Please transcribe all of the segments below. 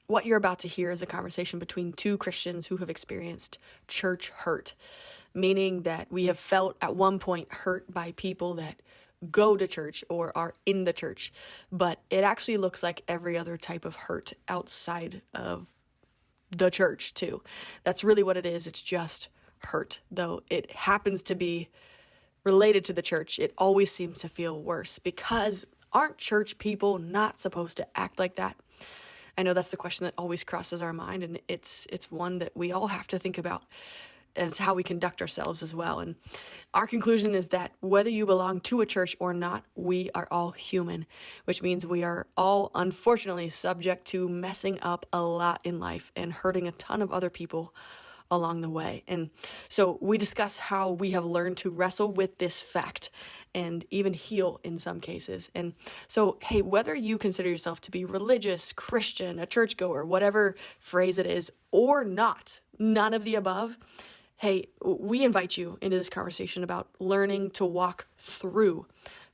what you're about to hear is a conversation between two Christians who have experienced church hurt, meaning that we have felt at one point hurt by people that go to church or are in the church, but it actually looks like every other type of hurt outside of the church too. That's really what it is. It's just hurt. Though it happens to be related to the church, it always seems to feel worse because aren't church people not supposed to act like that? I know that's the question that always crosses our mind, and it's one that we all have to think about. And it's how we conduct ourselves as well. And our conclusion is that whether you belong to a church or not, we are all human, which means we are all unfortunately subject to messing up a lot in life and hurting a ton of other people along the way. And so we discuss how we have learned to wrestle with this fact and even heal in some cases. And so, hey, whether you consider yourself to be religious, Christian, a churchgoer, whatever phrase it is, or not, none of the above, hey, we invite you into this conversation about learning to walk through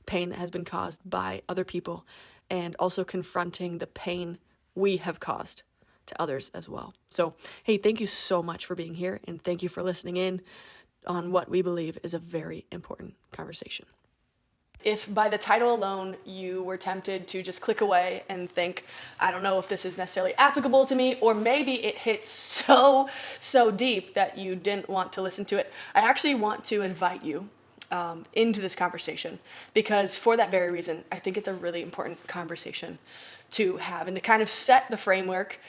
pain that has been caused by other people and also confronting the pain we have caused to others as well. So, hey, thank you so much for being here, and thank you for listening in on what we believe is a very important conversation. If by the title alone you were tempted to just click away and think, I don't know if this is necessarily applicable to me, or maybe it hits so deep that you didn't want to listen to it, I actually want to invite you into this conversation, because for that very reason, I think it's a really important conversation to have and to kind of set the framework.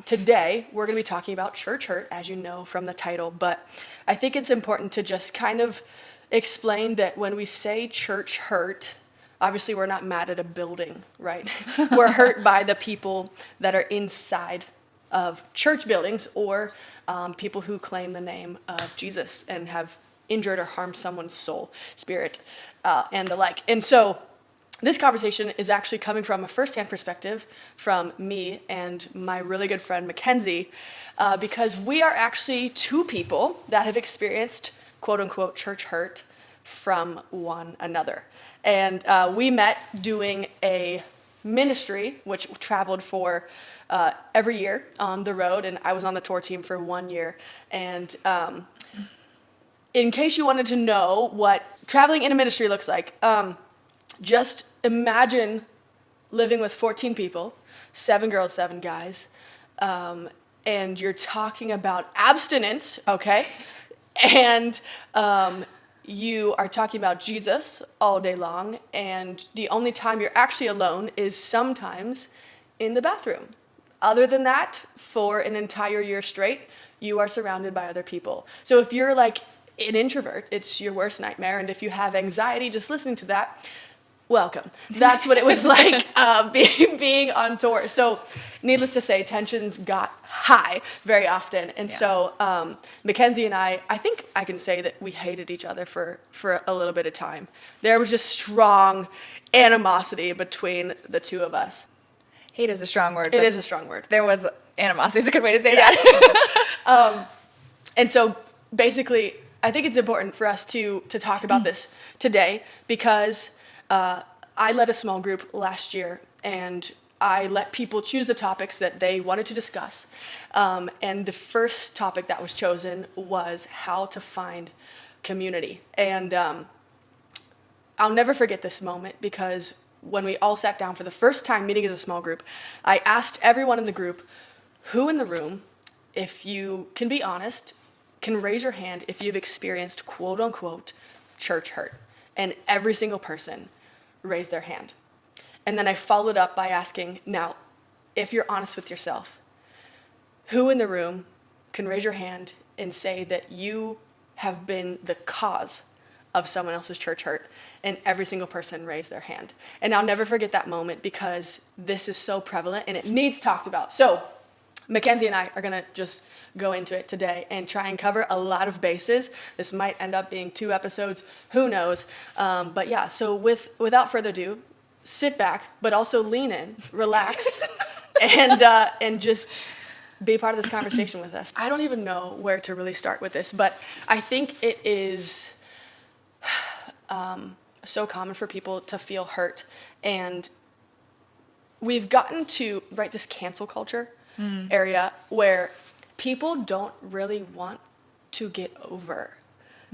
Today, we're going to be talking about church hurt, as you know from the title, but I think it's important to just kind of explain that when we say church hurt, obviously we're not mad at a building, right? We're hurt by the people that are inside of church buildings or people who claim the name of Jesus and have injured or harmed someone's soul, spirit, and the like. And so this conversation is actually coming from a firsthand perspective from me and my really good friend Mackenzie, because we are actually two people that have experienced quote unquote church hurt from one another. And we met doing a ministry, which traveled for every year on the road. And I was on the tour team for 1 year. And in case you wanted to know what traveling in a ministry looks like, just imagine living with 14 people, 7 girls, 7 guys, and you're talking about abstinence, okay? And you are talking about Jesus all day long, and the only time you're actually alone is sometimes in the bathroom. Other than that, for an entire year straight, you are surrounded by other people. So if you're like an introvert, it's your worst nightmare, and if you have anxiety just listening to that, welcome. That's what it was like being on tour. So needless to say, tensions got high very often. And so Mackenzie and I think I can say that we hated each other for a little bit of time. There was just strong animosity between the two of us. Hate is a strong word. It is a strong word. There was animosity is a good way to say that. And so basically, I think it's important for us to talk about this today because I led a small group last year, and I let people choose the topics that they wanted to discuss. And the first topic that was chosen was how to find community. And I'll never forget this moment because when we all sat down for the first time meeting as a small group, I asked everyone in the group, who in the room, if you can be honest, can raise your hand if you've experienced quote unquote church hurt. And every single person raised their hand. And then I followed up by asking, now, if you're honest with yourself, who in the room can raise your hand and say that you have been the cause of someone else's church hurt? And every single person raised their hand. And I'll never forget that moment because this is so prevalent and it needs talked about. So Mackenzie and I are going to just go into it today and try and cover a lot of bases. This might end up being 2 episodes, who knows? But yeah, so without further ado, sit back, but also lean in, relax, and just be part of this conversation with us. I don't even know where to really start with this, but I think it is so common for people to feel hurt. And we've gotten to, right, this cancel culture area where people don't really want to get over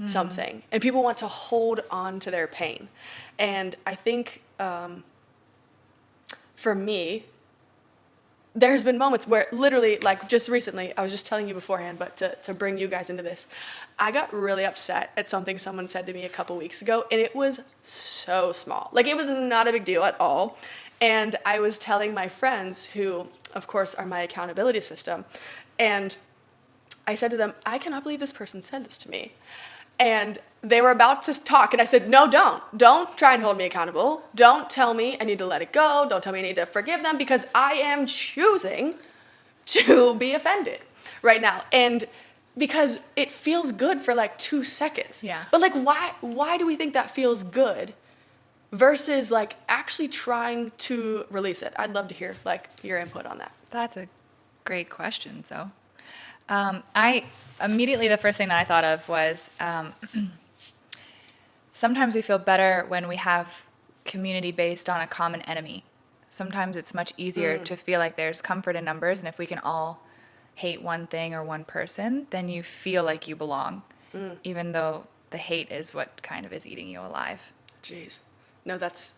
something, and people want to hold on to their pain. And I think for me, there's been moments where literally, like just recently, I was just telling you beforehand, but to bring you guys into this, I got really upset at something someone said to me a couple weeks ago, and it was so small. Like, it was not a big deal at all. And I was telling my friends, who, of course, are my accountability system, and I said to them, I cannot believe this person said this to me. And they were about to talk, and I said, no, don't. Don't try and hold me accountable. Don't tell me I need to let it go. Don't tell me I need to forgive them, because I am choosing to be offended right now. And because it feels good for like 2 seconds. Yeah. But like, why do we think that feels good versus like actually trying to release it? I'd love to hear like your input on that. That's a great question. So, I immediately, the first thing that I thought of was sometimes we feel better when we have community based on a common enemy. Sometimes it's much easier to feel like there's comfort in numbers, and if we can all hate one thing or one person, then you feel like you belong, even though the hate is what kind of is eating you alive. Jeez. No, that's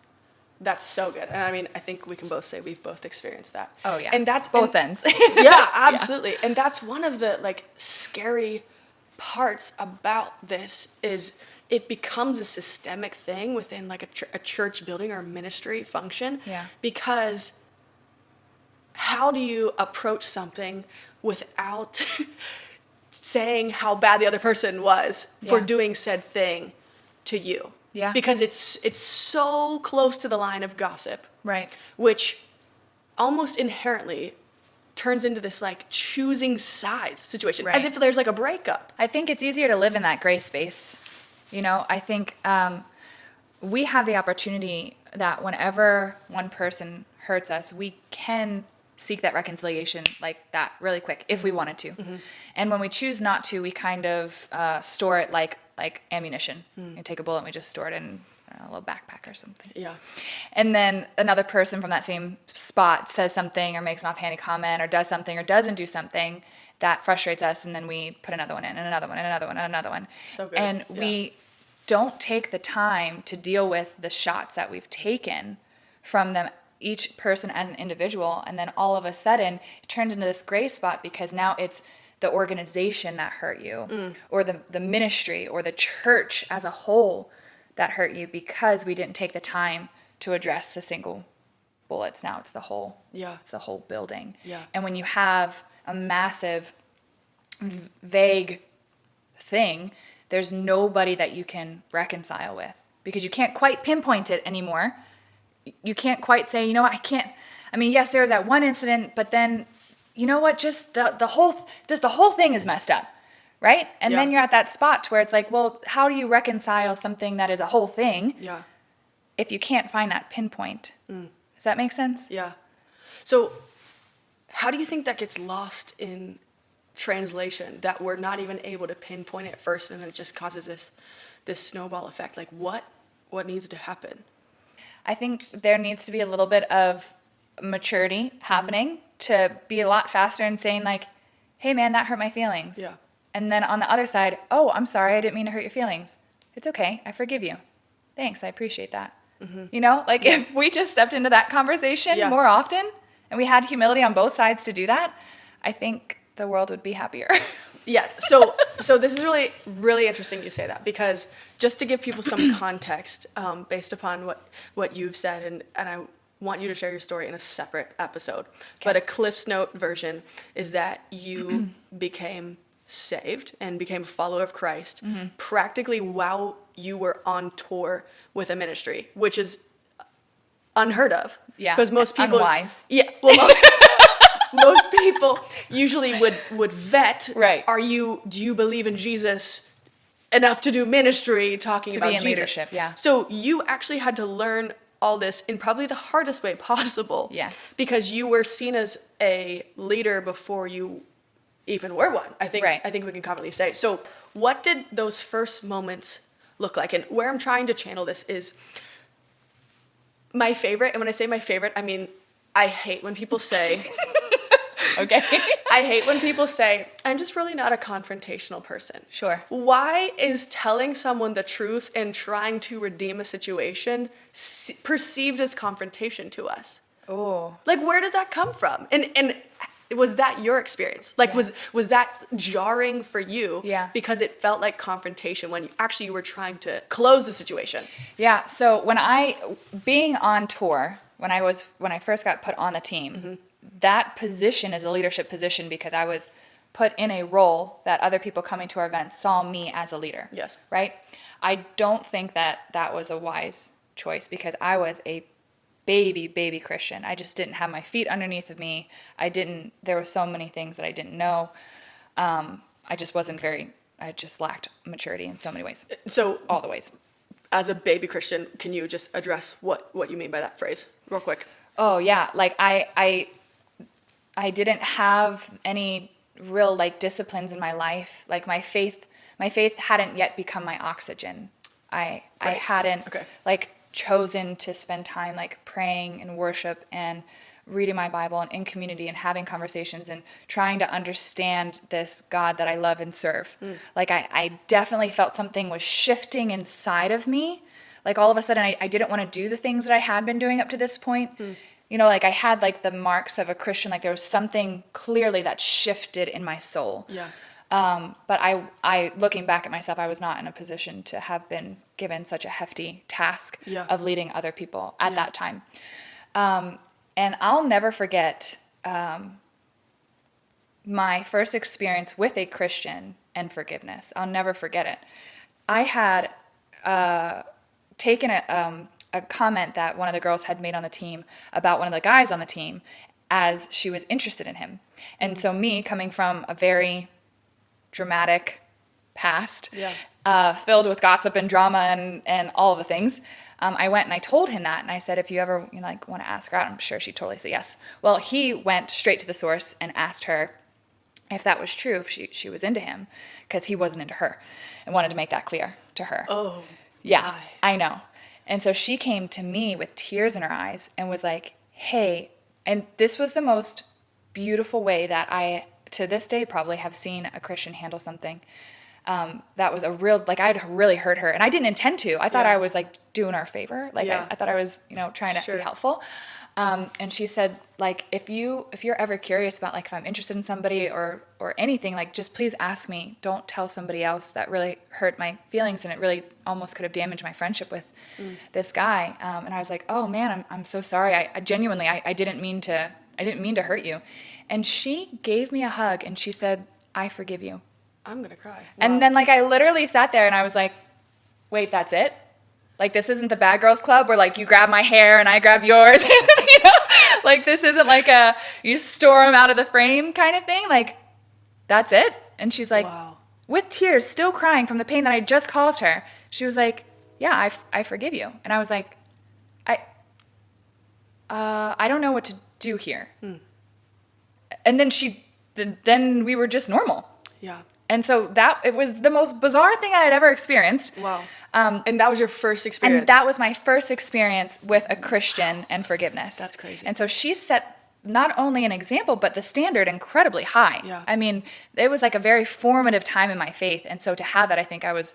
so good. And I mean, I think we can both say we've both experienced that. Oh, yeah. And that's both ends. Yeah, absolutely. Yeah. And that's one of the like scary parts about this is it becomes a systemic thing within like a church building or a ministry function. Yeah. Because how do you approach something without saying how bad the other person was for doing said thing to you? Yeah. Because it's so close to the line of gossip. Right. Which almost inherently turns into this like choosing sides situation, Right. as if there's like a breakup. I think it's easier to live in that gray space. You know, I think we have the opportunity that whenever one person hurts us, we can seek that reconciliation like that really quick if we wanted to. Mm-hmm. And when we choose not to, we kind of store it like ammunition. We take a bullet and we just store it in a little backpack or something. Yeah. And then another person from that same spot says something or makes an offhanded comment or does something or doesn't do something that frustrates us, and then we put another one in, and another one, and another one, and another one. So good. And we don't take the time to deal with the shots that we've taken from them, each person as an individual, and then all of a sudden it turns into this gray spot because now it's the organization that hurt you, or the ministry, or the church as a whole that hurt you because we didn't take the time to address the single bullets. Now it's the whole, it's the whole building. Yeah. And when you have a massive, vague thing, there's nobody that you can reconcile with because you can't quite pinpoint it anymore. You can't quite say, you know what, yes, there was that one incident, but then, you know what, just the whole thing is messed up, right? And then you're at that spot where it's like, well, how do you reconcile something that is a whole thing if you can't find that pinpoint? Does that make sense? Yeah. So how do you think that gets lost in translation, that we're not even able to pinpoint it first, and then it just causes this snowball effect? Like, what needs to happen? I think there needs to be a little bit of maturity happening to be a lot faster in saying like, hey man, that hurt my feelings. Yeah. And then on the other side, oh, I'm sorry, I didn't mean to hurt your feelings. It's okay, I forgive you. Thanks, I appreciate that. You know, like if we just stepped into that conversation more often and we had humility on both sides to do that, I think the world would be happier. Yeah. So this is really, really interesting you say that, because just to give people some context, based upon what you've said, and I want you to share your story in a separate episode. Okay. But a Cliff's Note version is that you became saved and became a follower of Christ practically while you were on tour with a ministry, which is unheard of. Yeah. Because most people... Unwise. Yeah. Well, most people usually would vet. Right. Do you believe in Jesus enough to do ministry talking about Jesus? To be in leadership, yeah. So you actually had to learn all this in probably the hardest way possible. Yes. Because you were seen as a leader before you even were one. I think we can confidently say. So what did those first moments look like? And where I'm trying to channel this is my favorite, and when I say my favorite, I mean I hate when people say Okay. I hate when people say, I'm just really not a confrontational person. Sure. Why is telling someone the truth and trying to redeem a situation perceived as confrontation to us? Oh. Like, where did that come from? And was that your experience? Like, Yeah. was that jarring for you? Yeah. Because it felt like confrontation when you were trying to close the situation. Yeah. So being on tour, when I first got put on the team, that position is a leadership position because I was put in a role that other people coming to our events saw me as a leader. Yes. Right? I don't think that was a wise choice because I was a baby Christian. I just didn't have my feet underneath of me. There were so many things that I didn't know. I just lacked maturity in so many ways. So, All the ways. as a baby Christian, can you just address what you mean by that phrase real quick? Oh yeah. Like I didn't have any real like disciplines in my life. Like my faith hadn't yet become my oxygen. I hadn't Okay. like chosen to spend time like praying and worship and reading my Bible and in community and having conversations and trying to understand this God that I love and serve. Like I definitely felt something was shifting inside of me. Like all of a sudden I didn't want to do the things that I had been doing up to this point. You know, like I had like the marks of a Christian, like there was something clearly that shifted in my soul. Yeah. But I looking back at myself, I was not in a position to have been given such a hefty task Yeah. of leading other people at Yeah. that time. And I'll never forget my first experience with a Christian and forgiveness. I'll never forget it. I had taken a comment that one of the girls had made on the team about one of the guys on the team as she was interested in him. And so me, coming from a very dramatic past, filled with gossip and drama and all of the things, I went and I told him that, and I said, if you ever want to ask her out, I'm sure she'd totally say yes. Well, he went straight to the source and asked her if that was true, if she was into him, because he wasn't into her, and wanted to make that clear to her. Oh. Yeah, my. I know. And so she came to me with tears in her eyes and was like, hey, and this was the most beautiful way that I, to this day, probably have seen a Christian handle something. That was a real, like I'd really hurt her. And I didn't intend to. I thought I was like doing her a favor. Like I thought I was, trying to be helpful. And she said, like, if you're ever curious about like if I'm interested in somebody or anything, like just please ask me. Don't tell somebody else. That really hurt my feelings, and it really almost could have damaged my friendship with this guy. And I was like, oh man, I'm so sorry. I genuinely I didn't mean to hurt you. And she gave me a hug and she said, I forgive you. I'm gonna cry. Wow. And then like I literally sat there and I was like, wait, that's it? Like this isn't the Bad Girls Club where like you grab my hair and I grab yours. Like this isn't like you storm out of the frame kind of thing. Like that's it? And she's like, wow. With tears, still crying from the pain that I just caused her, she was like, yeah, I forgive you. And I was like, I don't know what to do here. And then we were just normal. Yeah. And so it was the most bizarre thing I had ever experienced. Wow. And that was your first experience? And that was my first experience with a Christian and forgiveness. That's crazy. And so she set not only an example, but the standard incredibly high. Yeah. I mean, it was like a very formative time in my faith. And so to have that, I think I was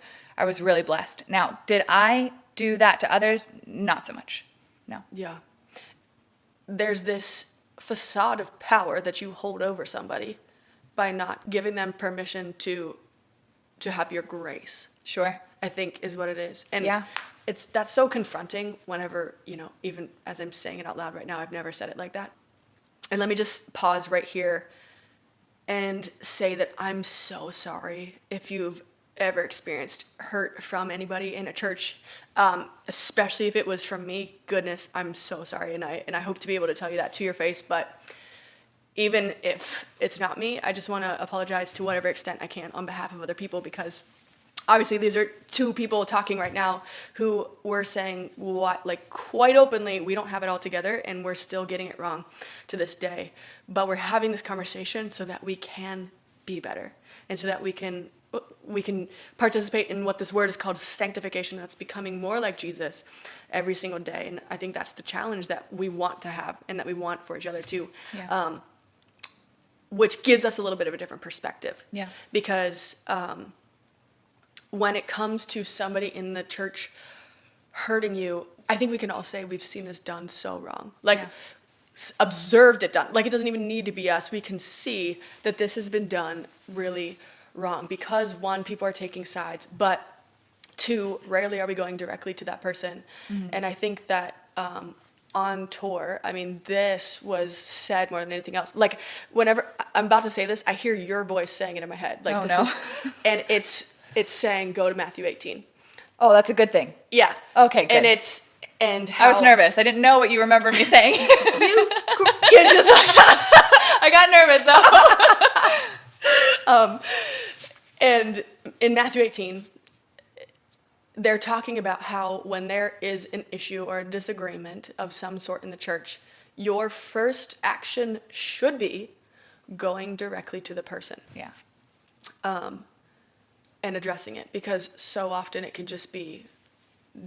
really blessed. Now, did I do that to others? Not so much. No. Yeah. There's this facade of power that you hold over somebody by not giving them permission to have your grace. Sure. I think is what it is. And yeah. That's so confronting whenever, even as I'm saying it out loud right now, I've never said it like that. And let me just pause right here and say that I'm so sorry if you've ever experienced hurt from anybody in a church, especially if it was from me. Goodness, I'm so sorry, and I hope to be able to tell you that to your face. But even if it's not me, I just want to apologize to whatever extent I can on behalf of other people, because obviously these are two people talking right now who were saying quite openly, we don't have it all together and we're still getting it wrong to this day. But we're having this conversation so that we can be better, and so that we can participate in what this word is called sanctification. That's becoming more like Jesus every single day. And I think that's the challenge that we want to have and that we want for each other too. Yeah. which gives us a little bit of a different perspective. Yeah. Because when it comes to somebody in the church hurting you, I think we can all say we've seen this done so wrong. Like, Yeah. observed it done. Like, it doesn't even need to be us. We can see that this has been done really wrong because, one, people are taking sides, but two, rarely are we going directly to that person. And I think that on tour, I mean, this was said more than anything else. Like, whenever I'm about to say this, I hear your voice saying it in my head. Like, Oh, this no. is, and it's saying, go to Matthew 18. Oh, that's a good thing. Yeah. Okay, good. And how I was nervous. I didn't know what you remember me saying. It's just like, I got nervous though. and in Matthew 18, they're talking about how when there is an issue or a disagreement of some sort in the church, your first action should be going directly to the person Yeah. and addressing it, because so often it can just be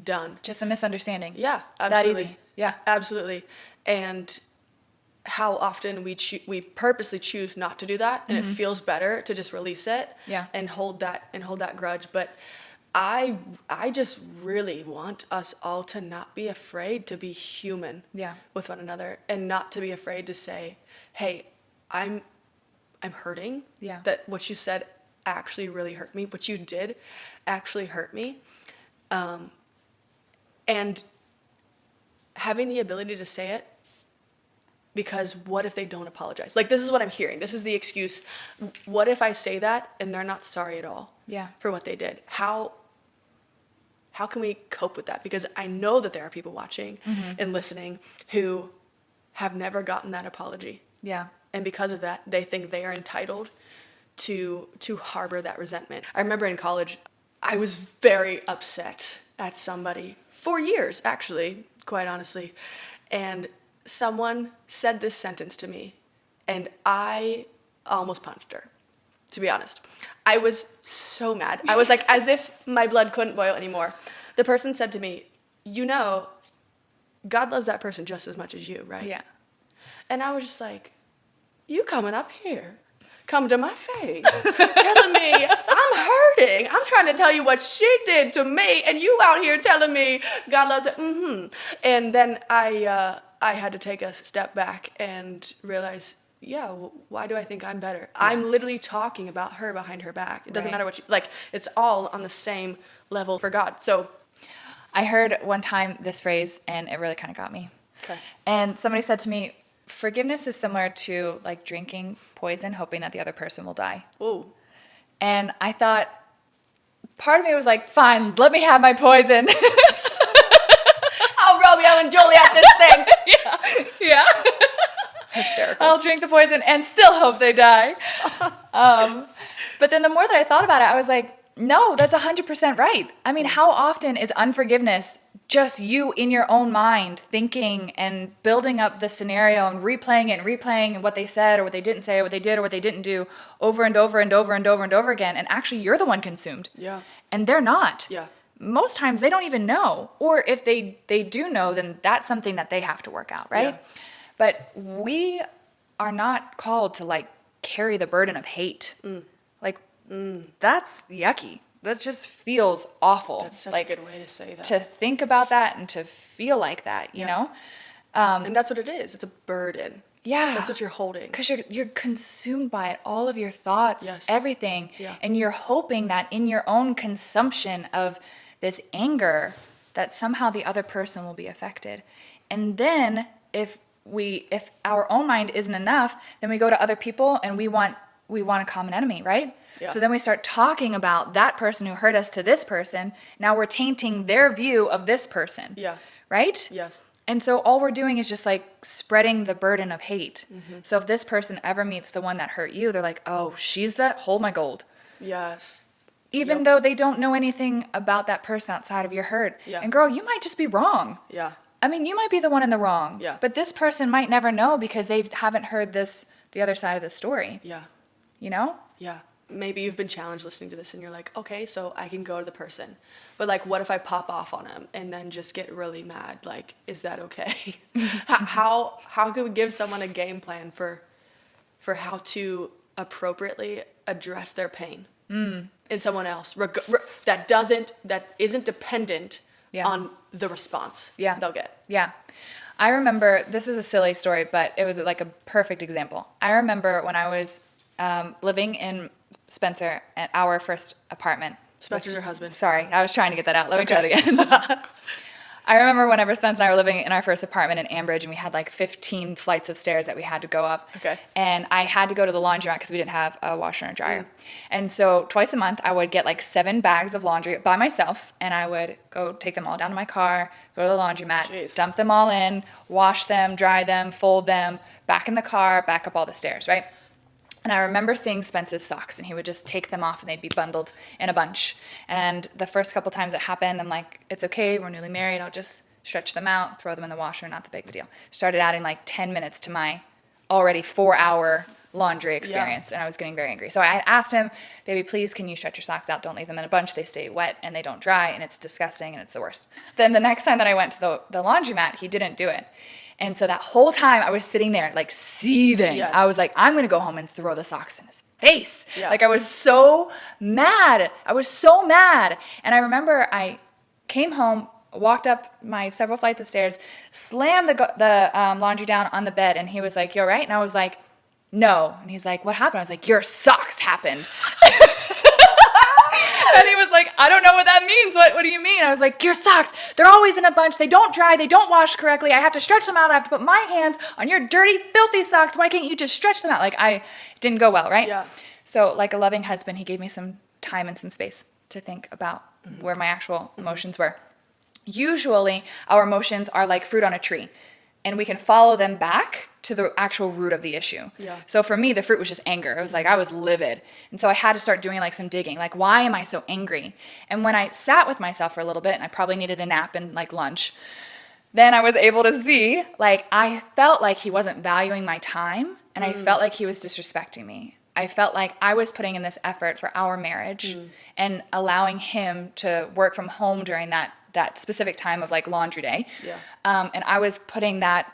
done. Just a misunderstanding. Yeah, absolutely. That easy. Yeah. Absolutely. And how often we purposely choose not to do that, and it feels better to just release it Yeah. and hold that grudge. But I just really want us all to not be afraid to be human Yeah. with one another, and not to be afraid to say, hey, I'm hurting. Yeah. That what you said actually really hurt me. What you did actually hurt me. And having the ability to say it, because what if they don't apologize? Like, this is what I'm hearing. This is the excuse. What if I say that and they're not sorry at all Yeah. for what they did? How can we cope with that? Because I know that there are people watching and listening who have never gotten that apology. Yeah. And because of that, they think they are entitled to harbor that resentment. I remember in college, I was very upset at somebody for years, actually, quite honestly. And someone said this sentence to me, and I almost punched her, to be honest. I was so mad. I was like, as if my blood couldn't boil anymore. The person said to me, God loves that person just as much as you, right? Yeah. And I was just like, you coming up here, come to my face, telling me I'm hurting. I'm trying to tell you what she did to me, and you out here telling me God loves it. And then I had to take a step back and realize, why do I think I'm better? Yeah. I'm literally talking about her behind her back. It doesn't matter what it's all on the same level for God. So I heard one time this phrase, and it really kind of got me. Okay. And somebody said to me, forgiveness is similar to like drinking poison, hoping that the other person will die. Ooh. And I thought, part of me was like, fine, let me have my poison. Oh, Romeo and Juliet, this thing. Yeah. Hysterical. I'll drink the poison and still hope they die. But then the more that I thought about it, I was like, no, that's 100% right. I mean, how often is unforgiveness just you in your own mind thinking and building up the scenario and replaying what they said or what they didn't say or what they did or what they didn't do over and over and over and over and over again, and actually you're the one consumed. Yeah. And they're not. Yeah. Most times they don't even know. Or if they do know, then that's something that they have to work out, right? Yeah. But we are not called to like carry the burden of hate. That's yucky. That just feels awful. That's such a good way to say that. To think about that and to feel like that, you know? And that's what it is. It's a burden. Yeah. That's what you're holding. Because you're consumed by it, all of your thoughts, Yes. everything. Yeah. And you're hoping that in your own consumption of this anger, that somehow the other person will be affected. And then if our own mind isn't enough, then we go to other people and we want a common enemy, right? Yeah. So then we start talking about that person who hurt us to this person. Now we're tainting their view of this person. Yeah. Right? Yes. And so all we're doing is just like spreading the burden of hate. So if this person ever meets the one that hurt you, they're like, oh, she's that, hold my gold. Yes. Even Yep. though they don't know anything about that person outside of your hurt. Yeah. And girl, you might just be wrong. Yeah. I mean, you might be the one in the wrong. Yeah. But this person might never know because they haven't heard the other side of the story. Yeah. You know? Yeah. Maybe you've been challenged listening to this and you're like, okay, so I can go to the person. But like, what if I pop off on him and then just get really mad? Like, is that okay? How can we give someone a game plan for for how to appropriately address their pain in someone else that isn't dependent on the response they'll get. Yeah. I remember, this is a silly story, but it was like a perfect example. I remember when I was living in Spencer at our first apartment. Spencer's her husband. Sorry, I was trying to get that out. Let me try it again. I remember whenever Spencer and I were living in our first apartment in Ambridge, and we had like 15 flights of stairs that we had to go up. Okay. And I had to go to the laundromat because we didn't have a washer and dryer. And so twice a month, I would get like 7 bags of laundry by myself, and I would go take them all down to my car, go to the laundromat, dump them all in, wash them, dry them, fold them, back in the car, back up all the stairs, right? And I remember seeing Spence's socks, and he would just take them off and they'd be bundled in a bunch. And the first couple times it happened, I'm like, it's okay, we're newly married, I'll just stretch them out, throw them in the washer, not the big of a deal. Started adding like 10 minutes to my already 4-hour laundry experience, and I was getting very angry. So I asked him, baby, please, can you stretch your socks out? Don't leave them in a bunch. They stay wet and they don't dry, and it's disgusting and it's the worst. Then the next time that I went to the laundromat, he didn't do it. And so that whole time I was sitting there like seething. Yes. I was like, I'm going to go home and throw the socks in his face. Yeah. Like I was so mad. And I remember I came home, walked up my several flights of stairs, slammed the laundry down on the bed, and he was like, you all right? And I was like, no. And he's like, what happened? I was like, your socks happened. And he was like, I don't know what that means. What do you mean? I was like, your socks, they're always in a bunch. They don't dry. They don't wash correctly. I have to stretch them out. I have to put my hands on your dirty, filthy socks. Why can't you just stretch them out? Like it didn't go well, right? Yeah. So like a loving husband, he gave me some time and some space to think about where my actual emotions were. Usually our emotions are like fruit on a tree, and we can follow them back to the actual root of the issue. Yeah. So for me, the fruit was just anger. It was like I was livid. And so I had to start doing like some digging. Like, why am I so angry? And when I sat with myself for a little bit, and I probably needed a nap and like lunch, then I was able to see, like, I felt like he wasn't valuing my time, and I felt like he was disrespecting me. I felt like I was putting in this effort for our marriage and allowing him to work from home during that specific time of like laundry day. Yeah. And I was putting that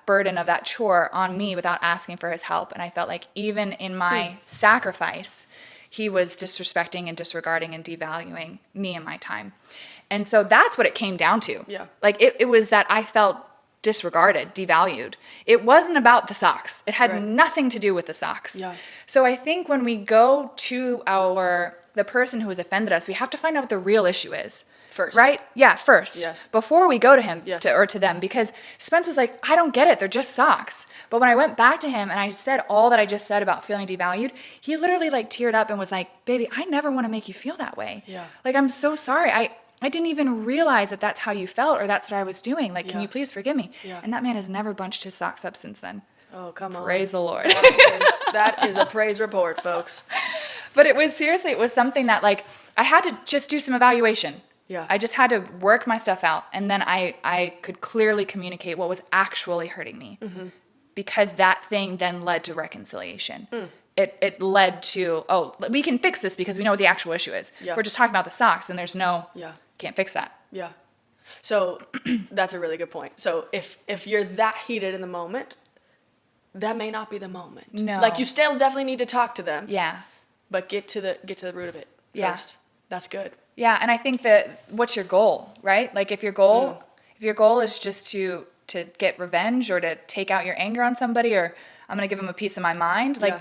burden of that chore on me without asking for his help. And I felt like even in my sacrifice, he was disrespecting and disregarding and devaluing me and my time. And so that's what it came down to. Yeah. Like it was that I felt disregarded, devalued. It wasn't about the socks. It had nothing to do with the socks. Yeah. So I think when we go to the person who has offended us, we have to find out what the real issue is. First. Right? Yeah, first. Yes. Before we go to him or to them, because Spence was like, I don't get it. They're just socks. But when I went back to him and I said all that I just said about feeling devalued, he literally like teared up and was like, baby, I never want to make you feel that way. Yeah. Like, I'm so sorry. I didn't even realize that that's how you felt or that's what I was doing. Like, can you please forgive me? Yeah. And that man has never bunched his socks up since then. Oh, come on. Praise the Lord. That is a praise report, folks. But it was something that like, I had to just do some evaluation. Yeah. I just had to work my stuff out, and then I could clearly communicate what was actually hurting me, because that thing then led to reconciliation. It led to, we can fix this because we know what the actual issue is. Yeah. We're just talking about the socks, and there's can't fix that. Yeah. So that's a really good point. So if you're that heated in the moment, that may not be the moment. No. Like, you still definitely need to talk to them. Yeah. But get to the root of it first. Yeah. That's good. Yeah, and I think that what's your goal, right? Like if your goal is just to get revenge or to take out your anger on somebody, or I'm going to give them a piece of my mind, like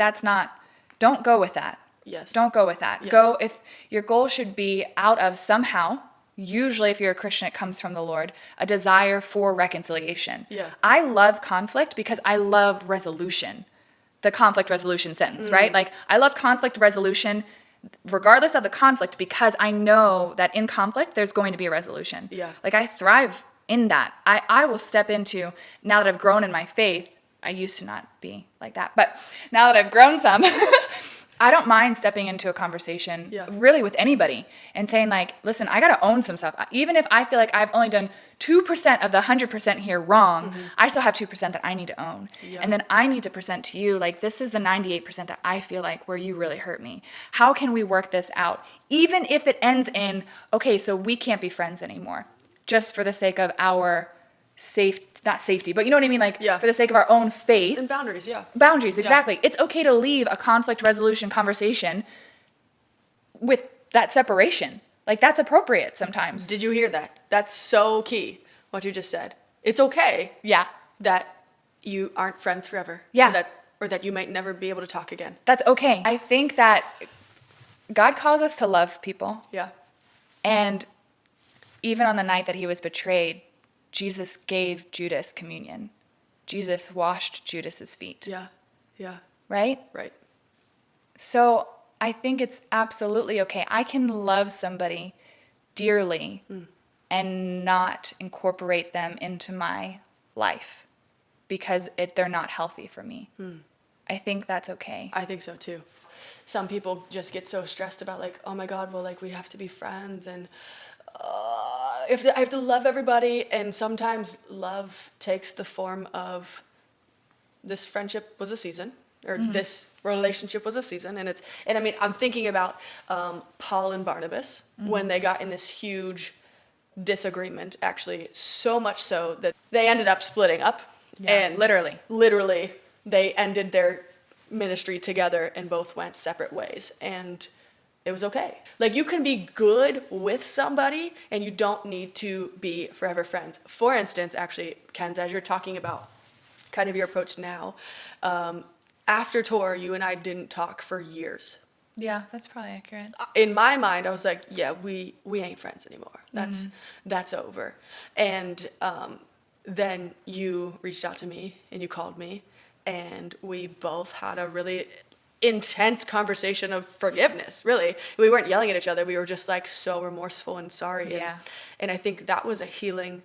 don't go with that. Yes. Don't go with that. Yes. Go if your goal should be out of somehow, usually if you're a Christian, it comes from the Lord, a desire for reconciliation. Yeah. I love conflict because I love resolution. The conflict resolution sentence, right? Like I love conflict resolution regardless of the conflict, because I know that in conflict, there's going to be a resolution. Yeah. Like I thrive in that. I will step into, now that I've grown in my faith, I used to not be like that, but now that I've grown some, I don't mind stepping into a conversation really with anybody and saying like, listen, I got to own some stuff. Even if I feel like I've only done 2% of the 100% here wrong, I still have 2% that I need to own. Yeah. And then I need to present to you, like, this is the 98% that I feel like where you really hurt me. How can we work this out? Even if it ends in, okay, so we can't be friends anymore, just for the sake of our not safety, but you know what I mean? Like Yeah. for the sake of our own faith. And boundaries, yeah. Boundaries, exactly. It's okay to leave a conflict resolution conversation with that separation. Like that's appropriate sometimes. Did you hear that? That's so key, what you just said. It's okay Yeah. that you aren't friends forever. Yeah. Or that you might never be able to talk again. That's okay. I think that God calls us to love people. Yeah. And even on the night that he was betrayed, Jesus gave Judas communion. Jesus washed Judas's feet. Yeah. Yeah. Right? Right. So I think it's absolutely okay. I can love somebody dearly and not incorporate them into my life because they're not healthy for me. I think that's okay. I think so too. Some people just get so stressed about like, oh my God, well, like we have to be friends and I have to love everybody. And sometimes love takes the form of this friendship was a season or this relationship was a season. And I mean, I'm thinking about Paul and Barnabas when they got in this huge disagreement, actually so much so that they ended up splitting up. Yeah, And literally they ended their ministry together and both went separate ways. And it was okay. Like you can be good with somebody and you don't need to be forever friends. For instance, actually, Kenz, as you're talking about kind of your approach now, after tour, you and I didn't talk for years. Yeah, that's probably accurate. In my mind, I was like, yeah, we ain't friends anymore. That's over. And then you reached out to me and you called me and we both had a really intense conversation of forgiveness, really. We weren't yelling at each other. We were just like so remorseful and sorry. Yeah. And I think that was a healing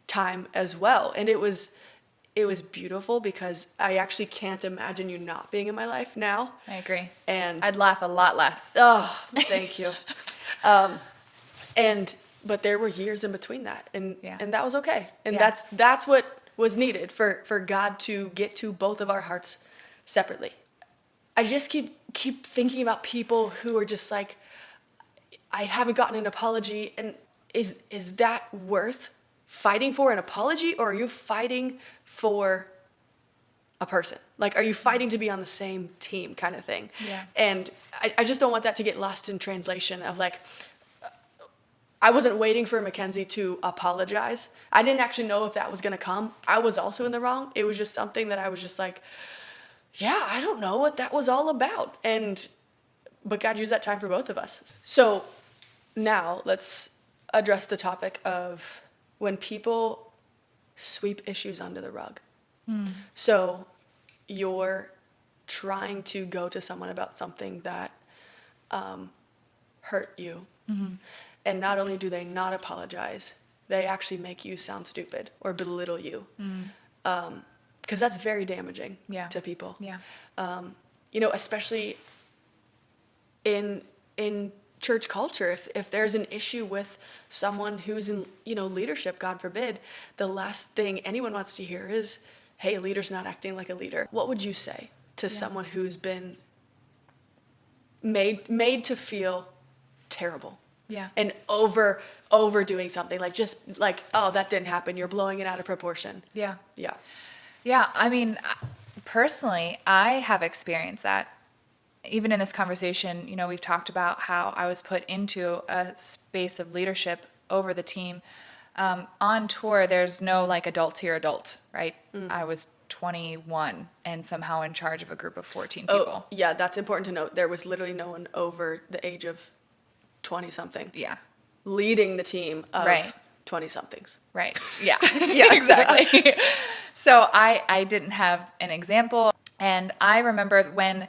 time as well. And it was beautiful because I actually can't imagine you not being in my life now. I agree. And I'd laugh a lot less. oh, thank you. But there were years in between that, and that was okay. And Yeah. that's what was needed for God to get to both of our hearts separately. I just keep thinking about people who are just like, I haven't gotten an apology, and is that worth fighting for an apology, or are you fighting for a person? Like, are you fighting to be on the same team kind of thing? Yeah. And I just don't want that to get lost in translation of like, I wasn't waiting for Mackenzie to apologize. I didn't actually know if that was going to come. I was also in the wrong. It was just something that I was just like, yeah, I don't know what that was all about. But God used that time for both of us. So now let's address the topic of when people sweep issues under the rug. So you're trying to go to someone about something that hurt you. And not only do they not apologize, they actually make you sound stupid or belittle you. Because that's very damaging to people. Yeah. Especially in church culture, if there's an issue with someone who's in leadership, God forbid, the last thing anyone wants to hear is, hey, a leader's not acting like a leader. What would you say to someone who's been made to feel terrible? Yeah. And overdoing something, like just like, oh, that didn't happen, you're blowing it out of proportion. Yeah. Yeah. Yeah, I mean, personally, I have experienced that. Even in this conversation, we've talked about how I was put into a space of leadership over the team. On tour, there's no like adult to your adult, right? I was 21 and somehow in charge of a group of 14 people. Oh, yeah, that's important to note. There was literally no one over the age of 20-something. Yeah. Leading the team of Right. 20-somethings. Right. Yeah. Yeah, exactly. So I didn't have an example. And I remember when,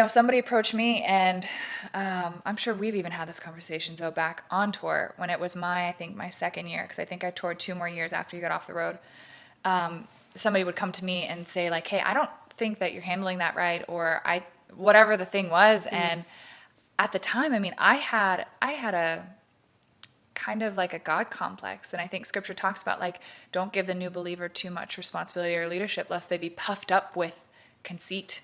somebody approached me and I'm sure we've even had this conversation, so back on tour when it was my second year, because I think I toured 2 more years after you got off the road. Somebody would come to me and say like, hey, I don't think that you're handling that right, or whatever the thing was. And at the time, I mean, I had a kind of like a God complex. And I think scripture talks about like, don't give the new believer too much responsibility or leadership, lest they be puffed up with conceit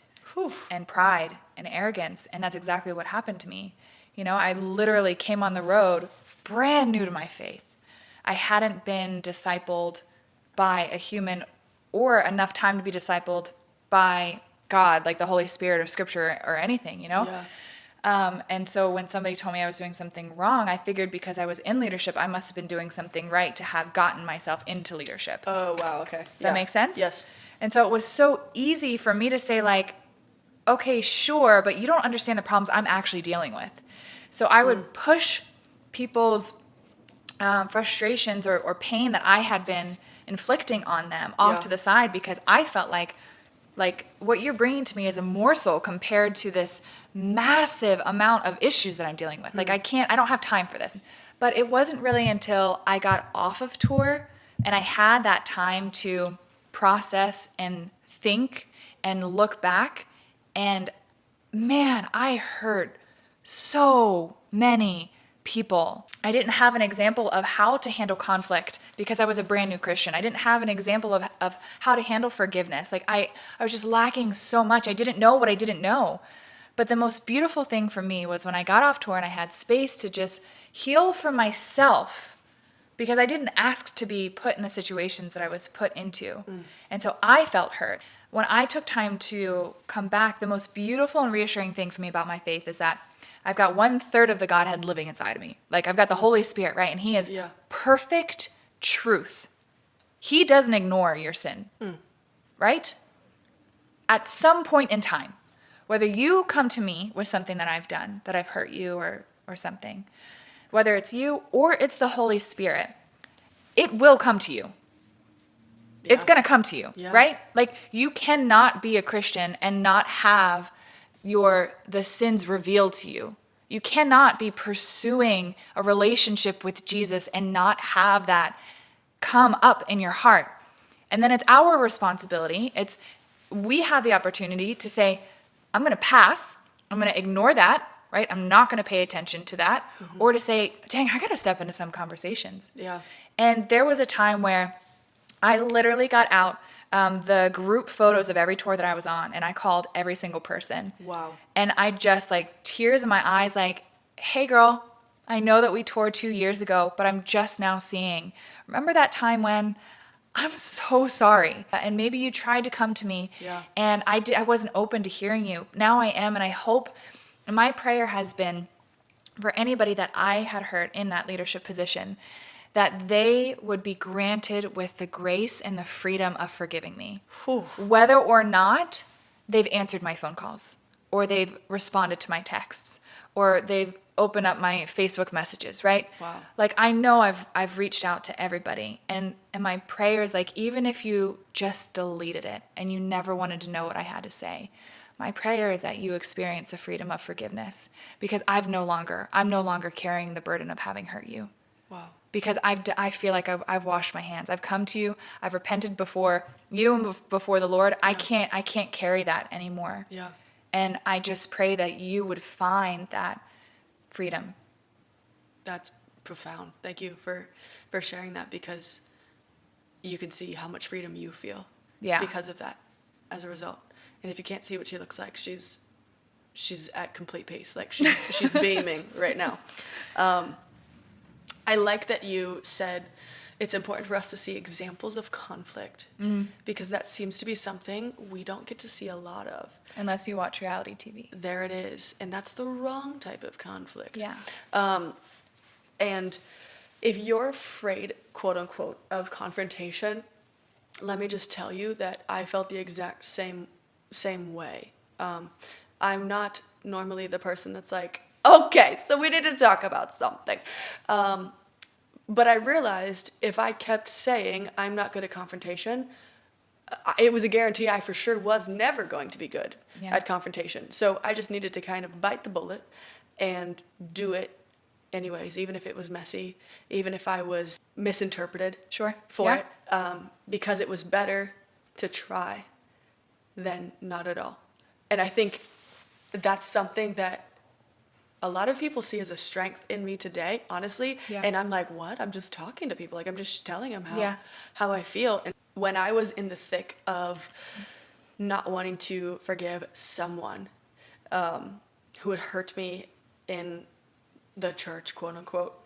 and pride and arrogance. And that's exactly what happened to me. I literally came on the road brand new to my faith. I hadn't been discipled by a human or enough time to be discipled by God, like the Holy Spirit or Scripture or anything, you know? Yeah. And so when somebody told me I was doing something wrong, I figured because I was in leadership, I must have been doing something right to have gotten myself into leadership. Oh, wow. Okay. Does that make sense? Yes. And so it was so easy for me to say, like, okay, sure, but you don't understand the problems I'm actually dealing with. So I would push people's frustrations or pain that I had been inflicting on them off to the side, because I felt like what you're bringing to me is a morsel compared to this massive amount of issues that I'm dealing with. Like I don't have time for this. But it wasn't really until I got off of tour and I had that time to process and think and look back, and man, I hurt so many people. I didn't have an example of how to handle conflict because I was a brand new Christian. I didn't have an example of how to handle forgiveness. Like I was just lacking so much. I didn't know what I didn't know. But the most beautiful thing for me was when I got off tour and I had space to just heal for myself, because I didn't ask to be put in the situations that I was put into. And so I felt hurt. When I took time to come back, the most beautiful and reassuring thing for me about my faith is that I've got 1/3 of the Godhead living inside of me. Like I've got the Holy Spirit, right? And he is perfect truth. He doesn't ignore your sin, right? At some point in time, whether you come to me with something that I've done, that I've hurt you or something, whether it's you or it's the Holy Spirit, it will come to you. Yeah. It's going to come to you, right? Like you cannot be a Christian and not have the sins revealed to you. You cannot be pursuing a relationship with Jesus and not have that come up in your heart. And then it's our responsibility. We have the opportunity to say, I'm going to pass. I'm going to ignore that, right? I'm not going to pay attention to that. Or to say, dang, I got to step into some conversations. Yeah. And there was a time where I literally got out the group photos of every tour that I was on, and I called every single person. Wow. And I just, like, tears in my eyes, like, hey, girl, I know that we toured 2 years ago, but I'm just now seeing. Remember that time when? I'm so sorry. And maybe you tried to come to me, and I wasn't open to hearing you. Now I am, and I hope, and my prayer has been for anybody that I had hurt in that leadership position, that they would be granted with the grace and the freedom of forgiving me. Whether or not they've answered my phone calls, or they've responded to my texts, or they've opened up my Facebook messages, right? Wow. Like I know I've reached out to everybody, and my prayer is, like, even if you just deleted it and you never wanted to know what I had to say, my prayer is that you experience the freedom of forgiveness, because I'm no longer carrying the burden of having hurt you. Wow. Because I feel like I've washed my hands. I've come to you. I've repented before you and before the Lord. I can't carry that anymore. Yeah. And I just pray that you would find that freedom. That's profound. Thank you for sharing that, because you can see how much freedom you feel because of that as a result. And if you can't see what she looks like, she's at complete pace. Like she's beaming right now. I like that you said it's important for us to see examples of conflict, because that seems to be something we don't get to see a lot of. Unless you watch reality TV. There it is. And that's the wrong type of conflict. Yeah. And if you're afraid, quote unquote, of confrontation, let me just tell you that I felt the exact same way. I'm not normally the person that's like, okay, so we need to talk about something. But I realized if I kept saying I'm not good at confrontation, it was a guarantee I for sure was never going to be good at confrontation. So I just needed to kind of bite the bullet and do it anyways, even if it was messy, even if I was misinterpreted for it, because it was better to try than not at all. And I think that's something that a lot of people see as a strength in me today, honestly. And I'm like, what? I'm just talking to people. Like, I'm just telling them how I feel. And when I was in the thick of not wanting to forgive someone who had hurt me in the church, quote unquote,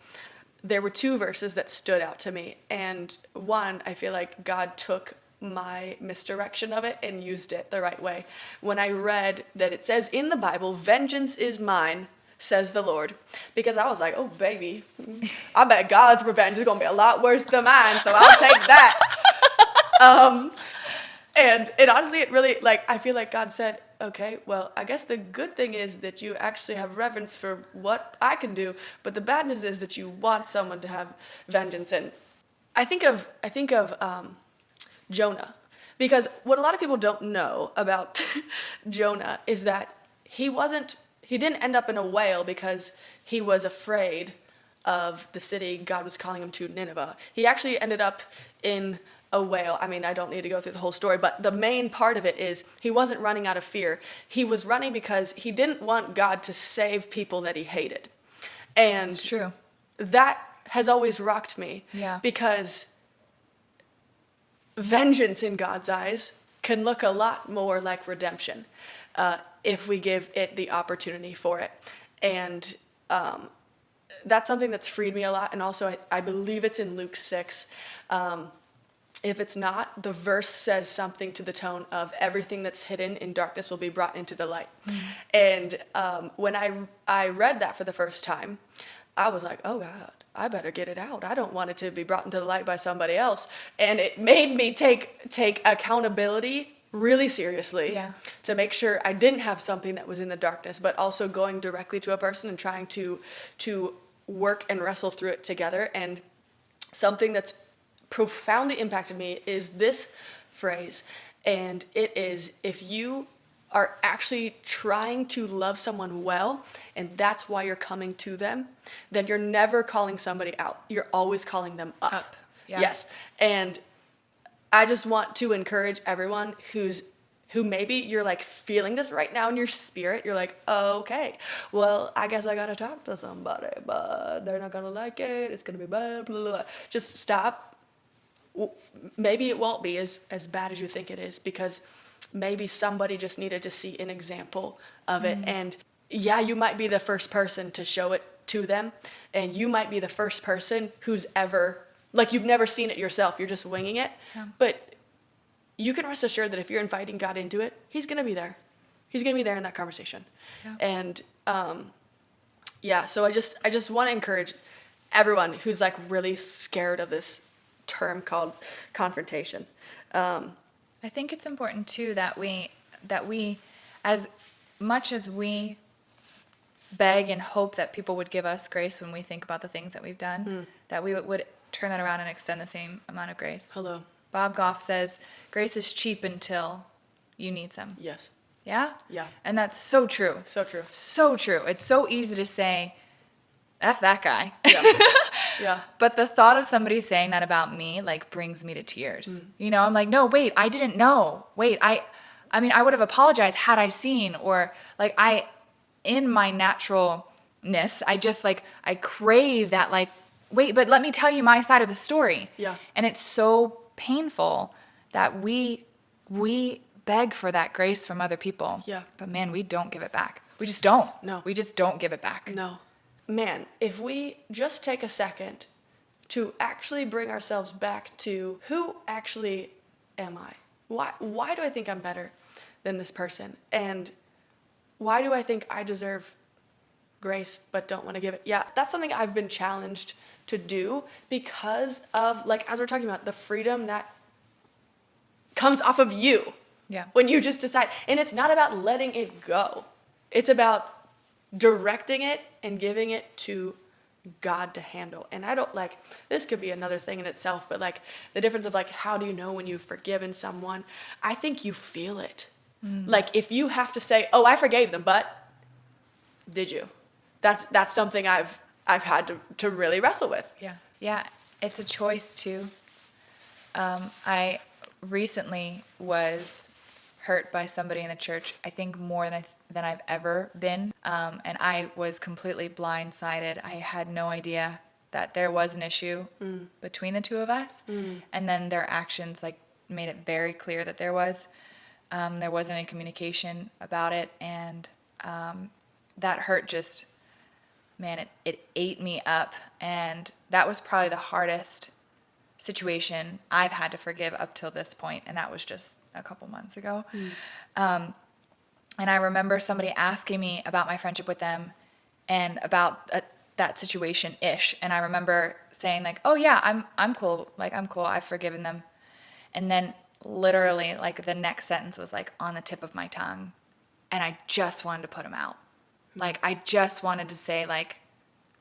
there were two verses that stood out to me. And one, I feel like God took my misdirection of it and used it the right way. When I read that it says in the Bible, "Vengeance is mine, says the Lord," because I was like, oh, baby, I bet God's revenge is going to be a lot worse than mine, so I'll take that. And honestly, it really, like, I feel like God said, okay, well, I guess the good thing is that you actually have reverence for what I can do, but the bad news is that you want someone to have vengeance. And I think of Jonah, because what a lot of people don't know about Jonah is that he didn't end up in a whale because he was afraid of the city God was calling him to, Nineveh. He actually ended up in a whale. I mean, I don't need to go through the whole story, but the main part of it is he wasn't running out of fear. He was running because he didn't want God to save people that he hated. And It's true. that has always rocked me. Yeah. Because vengeance in God's eyes can look a lot more like redemption if we give it the opportunity for it. And that's something that's freed me a lot. And also, I believe it's in Luke 6. If it's not, the verse says something to the tone of everything that's hidden in darkness will be brought into the light. And when I read that for the first time, I was like, oh God, I better get it out. I don't want it to be brought into the light by somebody else. And it made me take accountability really seriously to make sure I didn't have something that was in the darkness, but also going directly to a person and trying to work and wrestle through it together. And something that's profoundly impacted me is this phrase, and it is, if you are actually trying to love someone well, and that's why you're coming to them, then you're never calling somebody out. You're always calling them up. Yeah. Yes. And I just want to encourage everyone who maybe you're like feeling this right now in your spirit. You're like, oh, okay, well, I guess I gotta talk to somebody, but they're not gonna like it. It's gonna be bad, blah, blah, blah. Just stop. Maybe it won't be as bad as you think it is, because maybe somebody just needed to see an example of it. And yeah, you might be the first person to show it to them, and you might be the first person who's ever, like, you've never seen it yourself, you're just winging it. But you can rest assured that if you're inviting God into it, he's going to be there. He's going to be there in that conversation. And so I just want to encourage everyone who's like really scared of this term called confrontation. I think it's important too that we as much as we beg and hope that people would give us grace when we think about the things that we've done, that we would turn that around and extend the same amount of grace. Hello. Bob Goff says, grace is cheap until you need some. Yes. Yeah? Yeah. And that's so true. So true. So true. It's so easy to say, F that guy. Yeah. Yeah. But the thought of somebody saying that about me, like, brings me to tears. You know, I'm like, no, wait, I didn't know. Wait, I mean, I would have apologized had I seen, or like, in my naturalness, I just like, I crave that, like, wait, but let me tell you my side of the story. Yeah. And it's so painful that we beg for that grace from other people. Yeah. But man, we don't give it back. We just don't. No. We just don't give it back. No. Man, if we just take a second to actually bring ourselves back to who actually am I? Why do I think I'm better than this person? And why do I think I deserve grace but don't want to give it? Yeah, that's something I've been challenged to do because of, like, as we're talking about, the freedom that comes off of you. Yeah. When you just decide. And it's not about letting it go. It's about directing it and giving it to God to handle. And I don't, like, this could be another thing in itself, but like the difference of like, how do you know when you've forgiven someone? I think you feel it. Like, if you have to say, oh, I forgave them, but did you? That's something I've had to really wrestle with. Yeah. Yeah. It's a choice too. I recently was hurt by somebody in the church, I think more than I've ever been. And I was completely blindsided. I had no idea that there was an issue between the two of us. And then their actions like made it very clear that there wasn't any communication about it. And that hurt just man, it ate me up. And that was probably the hardest situation I've had to forgive up till this point, and that was just a couple months ago. And I remember somebody asking me about my friendship with them and about that situation-ish, and I remember saying like, oh yeah, I'm cool, like I'm cool, I've forgiven them. And then literally like the next sentence was like on the tip of my tongue, and I just wanted to put them out. Like I just wanted to say like,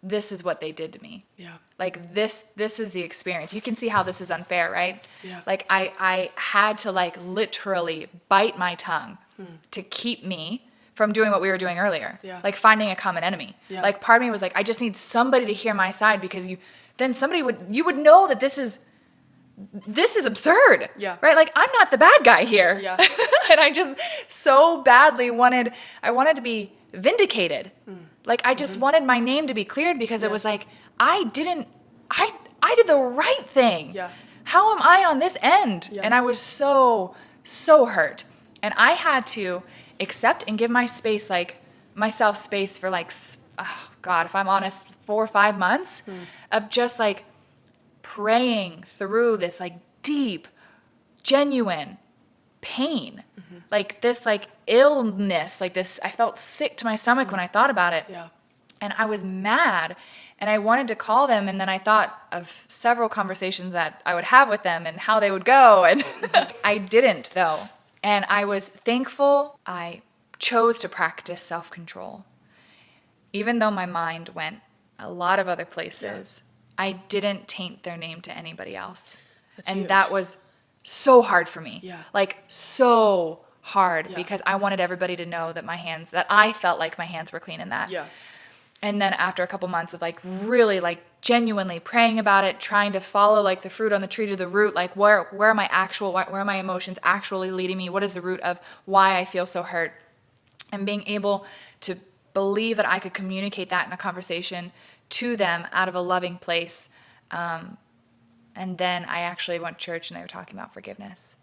this is what they did to me. Yeah. Like this is the experience. You can see how this is unfair, right? Yeah. Like I had to like literally bite my tongue to keep me from doing what we were doing earlier. Yeah. Like finding a common enemy. Yeah. Like part of me was like, I just need somebody to hear my side, because you would know that this is absurd. Yeah. Right? Like I'm not the bad guy here. Yeah. And I just so badly wanted to be vindicated. Like I just wanted my name to be cleared, because it was like, I did the right thing. Yeah. How am I on this end? Yeah. And I was so hurt. And I had to accept and give myself space for like, oh God, if I'm honest, 4 or 5 months of just like praying through this like deep, genuine pain, like this like illness, like this, I felt sick to my stomach when I thought about it. Yeah. And I was mad, and I wanted to call them, and then I thought of several conversations that I would have with them and how they would go, and I didn't though. And I was thankful I chose to practice self-control. Even though my mind went a lot of other places, I didn't taint their name to anybody else. That's and huge. that was so hard for me. Yeah. Like so hard, Yeah. because I wanted everybody to know that that I felt like my hands were clean in that. Yeah. And then after a couple months of like really like genuinely praying about it, trying to follow like the fruit on the tree to the root, like where are my emotions actually leading me? What is the root of why I feel so hurt? And being able to believe that I could communicate that in a conversation to them out of a loving place. And then I actually went to church, and they were talking about forgiveness.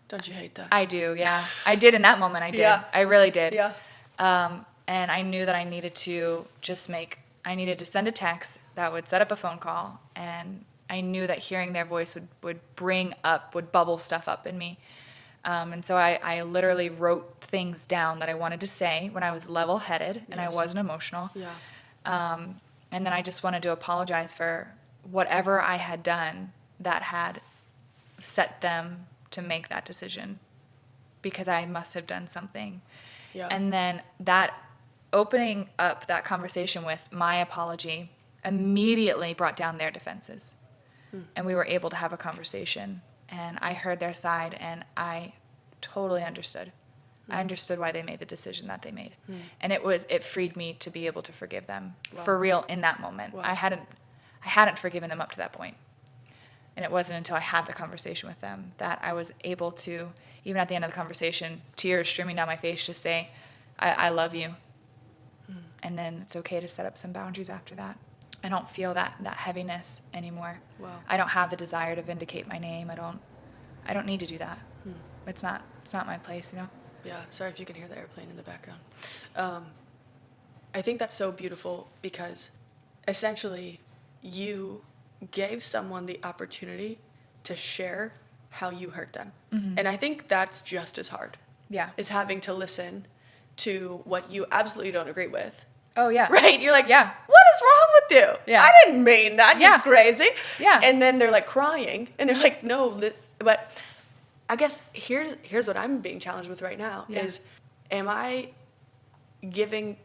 Don't you hate that? I do, yeah. I did in that moment, I did. Yeah. I really did. Yeah. And I knew that I needed to send a text that would set up a phone call, and I knew that hearing their voice would bubble stuff up in me. And so I literally wrote things down that I wanted to say when I was level-headed and I wasn't emotional. Yeah. And then I just wanted to apologize for whatever I had done that had set them to make that decision, because I must have done something. Yeah. And then that opening up that conversation with my apology immediately brought down their defenses. And we were able to have a conversation, and I heard their side, and I totally understood. I understood why they made the decision that they made. And it freed me to be able to forgive them for real in that moment. Wow. I hadn't forgiven them up to that point. And it wasn't until I had the conversation with them that I was able to, even at the end of the conversation, tears streaming down my face, just say, I love you. And then it's okay to set up some boundaries after that. I don't feel that heaviness anymore. Wow. I don't have the desire to vindicate my name. I don't need to do that. It's not my place, you know? Yeah, sorry if you can hear the airplane in the background. I think that's so beautiful, because essentially you gave someone the opportunity to share how you hurt them. And I think that's just as hard. Yeah. Is having to listen to what you absolutely don't agree with. Oh, yeah. Right? You're like, Yeah. what is wrong with you? Yeah. I didn't mean that. Yeah. You're crazy. Yeah. And then they're like crying, and they're like, no, but I guess here's what I'm being challenged with right now is, am I giving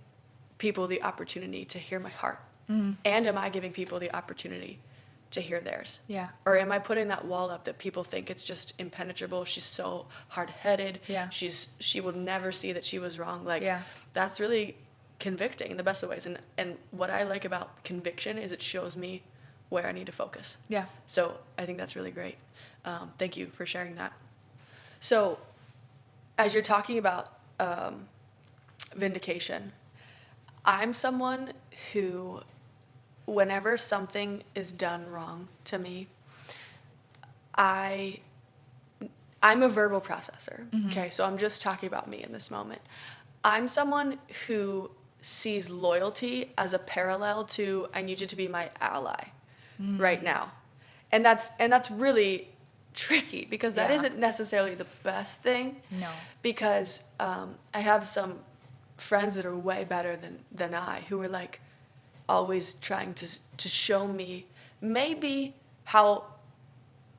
people the opportunity to hear my heart? And am I giving people the opportunity to hear theirs? Yeah. Or am I putting that wall up that people think it's just impenetrable? She's so hard-headed. Yeah. She will never see that she was wrong. Like, Yeah. that's really convicting in the best of ways. And what I like about conviction is it shows me where I need to focus. Yeah. So I think that's really great. Thank you for sharing that. So as you're talking about vindication, I'm someone who, whenever something is done wrong to me, I'm a verbal processor. Okay, so I'm just talking about me in this moment. I'm someone who sees loyalty as a parallel to I need you to be my ally right now. And that's really tricky because that Yeah. isn't necessarily the best thing. No. Because I have some friends that are way better than I who are like always trying to show me maybe how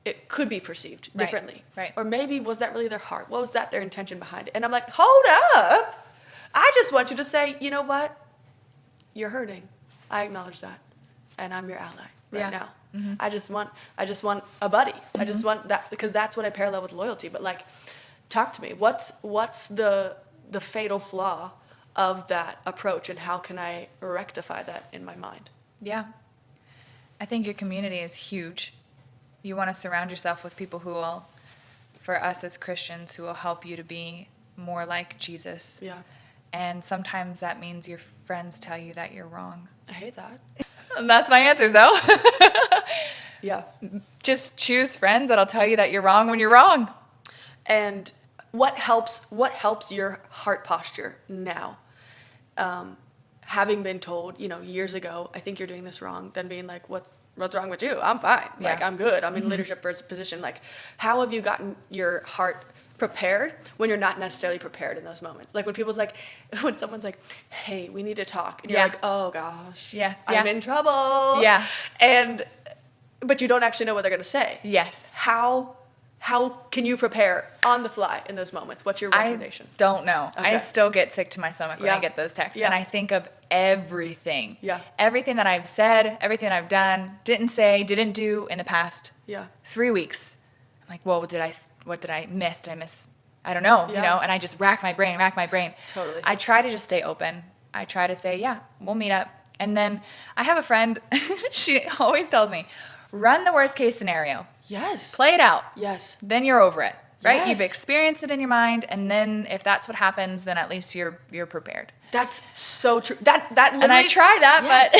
it could be perceived Right, differently. right. Or maybe was that really their heart? What was that their intention behind it? And I'm like, hold up. I just want you to say, you know what? You're hurting. I acknowledge that. And I'm your ally right Yeah. now. Mm-hmm. I just want a buddy. I just want that because that's what I parallel with loyalty. But like, talk to me. What's the fatal flaw of that approach and how can I rectify that in my mind? Yeah. I think your community is huge. You want to surround yourself with people who will, for us as Christians, who will help you to be more like Jesus. Yeah. And sometimes that means your friends tell you that you're wrong. I hate that. And that's my answer, so. Yeah. Just choose friends that'll tell you that you're wrong when you're wrong. And what helps your heart posture now? Having been told, years ago, I think you're doing this wrong, then being like, what's wrong with you? I'm fine. Like, Yeah. I'm good. I'm in leadership position. Like, how have you gotten your heart prepared when you're not necessarily prepared in those moments? Like when someone's like, hey, we need to talk. And you're Yeah. like, oh gosh, Yes. I'm Yeah. in trouble. Yeah. But you don't actually know what they're going to say. Yes. How can you prepare on the fly in those moments? What's your recommendation? I don't know. Okay. I still get sick to my stomach when Yeah. I get those texts. Yeah. And I think of everything. Yeah. Everything that I've said, everything I've done, didn't say, didn't do in the past Yeah. 3 weeks. I'm like, well, what did I miss? Did I miss? I don't know, Yeah. and I just rack my brain. Totally. I try to just stay open. I try to say, yeah, we'll meet up. And then I have a friend, she always tells me, run the worst case scenario. Yes. Play it out. Yes. Then you're over it, right? Yes. You've experienced it in your mind, and then if that's what happens, then at least you're prepared. That's so true. That literally. And I try that, Yes.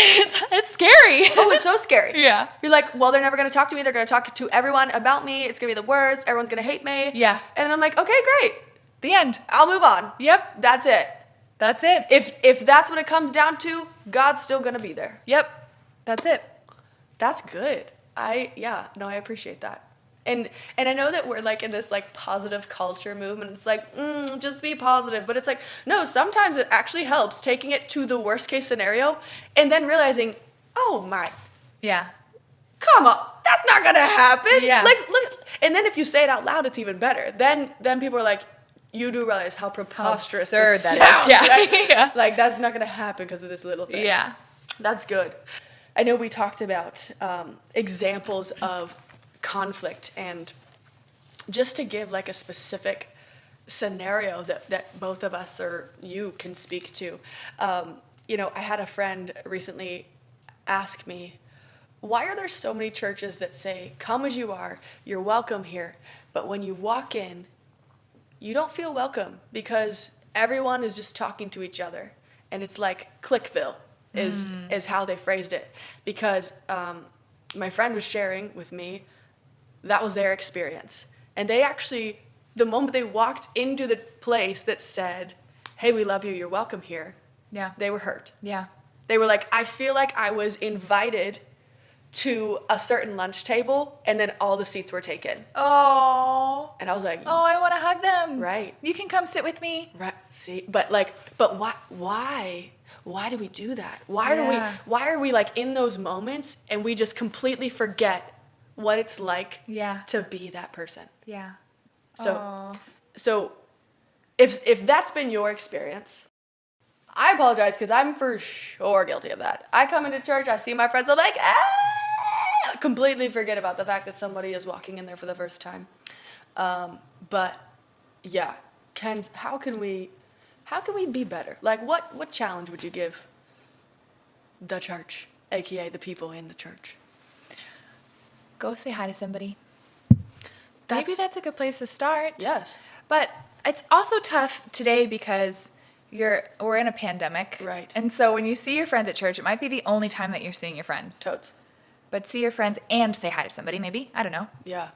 but it's scary. Oh, it's so scary. Yeah. You're like, well, they're never going to talk to me. They're going to talk to everyone about me. It's going to be the worst. Everyone's going to hate me. Yeah. And then I'm like, okay, great. The end. I'll move on. Yep. That's it. That's it. If that's what it comes down to, God's still going to be there. Yep. That's it. That's good. I appreciate that. And I know that we're like in this like positive culture movement. It's like, just be positive. But it's like, no, sometimes it actually helps taking it to the worst case scenario and then realizing, oh my, Yeah. come on, that's not gonna happen. Yeah. Like, look, and then if you say it out loud, it's even better. Then people are like, you do realize how preposterous absurd this that sounds, is. Yeah. right? Yeah. Like that's not gonna happen because of this little thing. Yeah. That's good. I know we talked about examples of conflict, and just to give like a specific scenario that both of us or you can speak to. I had a friend recently ask me, why are there so many churches that say, come as you are, you're welcome here, but when you walk in, you don't feel welcome because everyone is just talking to each other, and it's like Clickville is how they phrased it, because my friend was sharing with me that was their experience. And they actually, the moment they walked into the place that said, hey, we love you, you're welcome here, Yeah. they were hurt. Yeah. They were like, I feel like I was invited to a certain lunch table and then all the seats were taken. Oh. And I was like, Oh, I want to hug them. Right. You can come sit with me. right, see, but why do we do that? Why are we like in those moments and we just completely forget what it's like Yeah. to be that person? Yeah. So, Aw. so if that's been your experience, I apologize because I'm for sure guilty of that. I come into church, I see my friends, I'm like, completely forget about the fact that somebody is walking in there for the first time. But yeah, how can we be better? Like what challenge would you give the church, aka the people in the church? Go say hi to somebody. Maybe that's a good place to start. Yes. But it's also tough today because we're in a pandemic. Right. And so when you see your friends at church, it might be the only time that you're seeing your friends. Totes. But see your friends and say hi to somebody, maybe. I don't know. Yeah.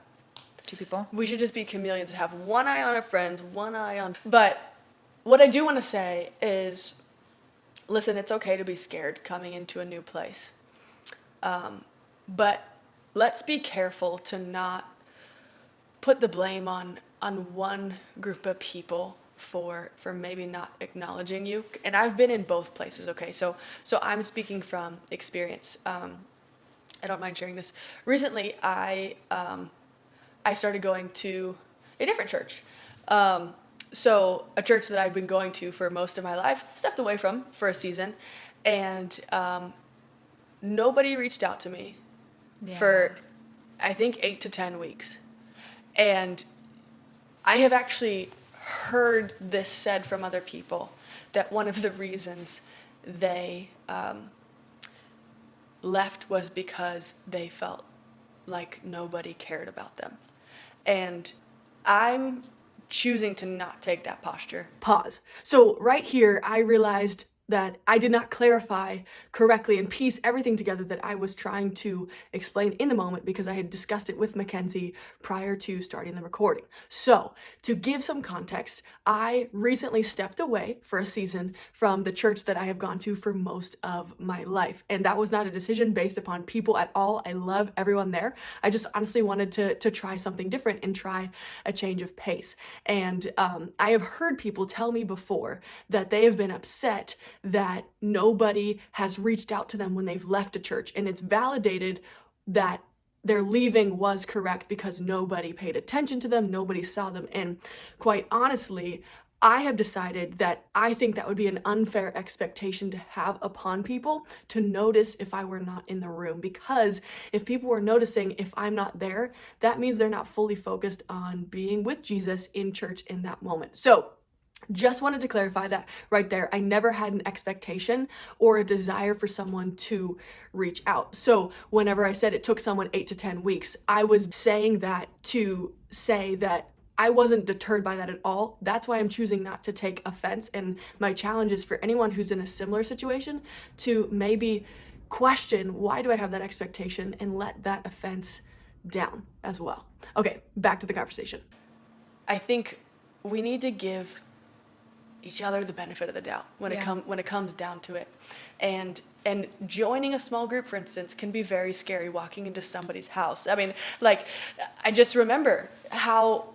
2 people. We should just be chameleons and have one eye on our friends, one eye on. But what I do want to say is listen, it's okay to be scared coming into a new place. But let's be careful to not put the blame on one group of people for maybe not acknowledging you. And I've been in both places, okay? So I'm speaking from experience. I don't mind sharing this. Recently, I started going to a different church. So a church that I've been going to for most of my life, stepped away from for a season, and nobody reached out to me for, I think, 8 to 10 weeks. And I have actually heard this said from other people, that one of the reasons they left was because they felt like nobody cared about them. And I'm choosing to not take that posture. Pause. So right here, I realized that I did not clarify correctly and piece everything together that I was trying to explain in the moment, because I had discussed it with Mackenzie prior to starting the recording. So to give some context, I recently stepped away for a season from the church that I have gone to for most of my life. And that was not a decision based upon people at all. I love everyone there. I just honestly wanted to try something different and try a change of pace. And I have heard people tell me before that they have been upset that nobody has reached out to them when they've left a church, and it's validated that their leaving was correct because nobody paid attention to them, nobody saw them. And quite honestly, I have decided that I think that would be an unfair expectation to have upon people, to notice if I were not in the room. Because if people were noticing if I'm not there, that means they're not fully focused on being with Jesus in church in that moment. So just wanted to clarify that right there. I never had an expectation or a desire for someone to reach out. So whenever I said it took someone 8 to 10 weeks, I was saying that to say that I wasn't deterred by that at all. That's why I'm choosing not to take offense. And my challenge is for anyone who's in a similar situation to maybe question, why do I have that expectation, and let that offense down as well. Okay, back to the conversation. I think we need to give each other the benefit of the doubt when it comes down to it. And joining a small group, for instance, can be very scary, walking into somebody's house. I mean, like, I just remember how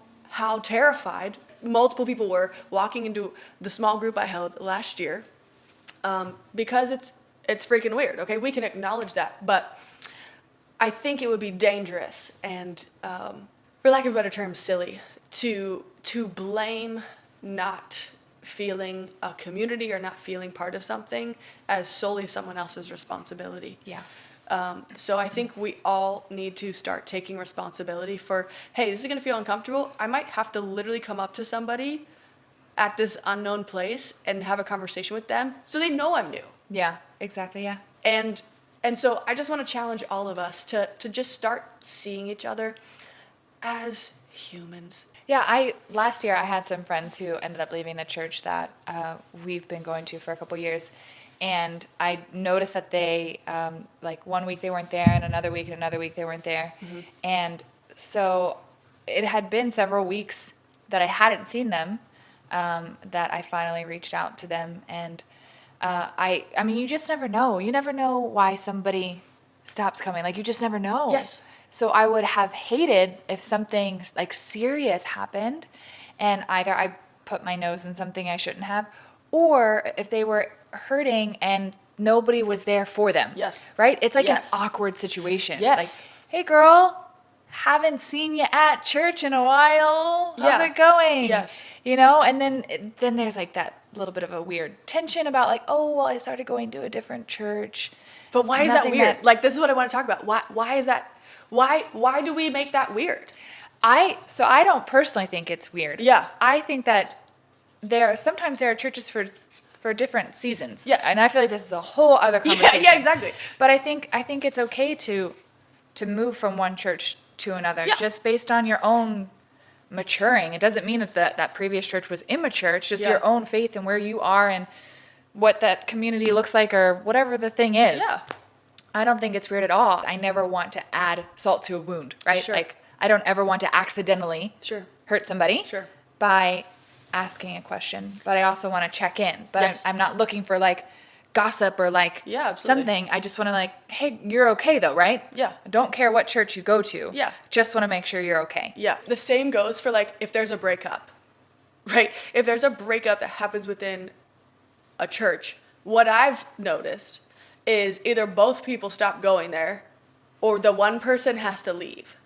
terrified multiple people were walking into the small group I held last year, because it's freaking weird. Okay, we can acknowledge that, but I think it would be dangerous and, for lack of a better term, silly to blame not feeling a community or not feeling part of something as solely someone else's responsibility. Yeah. So I think we all need to start taking responsibility for, hey, this is going to feel uncomfortable. I might have to literally come up to somebody at this unknown place and have a conversation with them so they know I'm new. Yeah, exactly, yeah. And so I just want to challenge all of us to just start seeing each other as humans. Yeah, last year I had some friends who ended up leaving the church that we've been going to for a couple years, and I noticed that they, like 1 week they weren't there, and another week they weren't there, and so it had been several weeks that I hadn't seen them, that I finally reached out to them, and I mean, you just never know. You never know why somebody stops coming. Like, you just never know. Yes. So I would have hated if something like serious happened and either I put my nose in something I shouldn't have, or if they were hurting and nobody was there for them. Yes. Right? It's like Yes. an awkward situation. Yes. Like, hey girl, haven't seen you at church in a while. How's it going? Yes. You know, and then there's like that little bit of a weird tension about like, oh, well, I started going to a different church. But why is that weird? Like, this is what I want to talk about. Why is that? Why do we make that weird? So I don't personally think it's weird. Yeah. I think that sometimes there are churches for different seasons. Yes. And I feel like this is a whole other conversation. Yeah, exactly. But I think it's okay to move from one church to another, just based on your own maturing. It doesn't mean that previous church was immature. It's just your own faith and where you are and what that community looks like or whatever the thing is. Yeah. I don't think it's weird at all. I never want to add salt to a wound, right? Sure. Like, I don't ever want to accidentally hurt somebody by asking a question. But I also want to check in. But I'm not looking for, like, gossip or like Yeah, absolutely. something. I just want to like, hey, you're okay though, right? Yeah. I don't care what church you go to. Yeah. Just want to make sure you're okay. Yeah. The same goes for like if there's a breakup, right? If there's a breakup that happens within a church, what I've noticed is either both people stop going there or the one person has to leave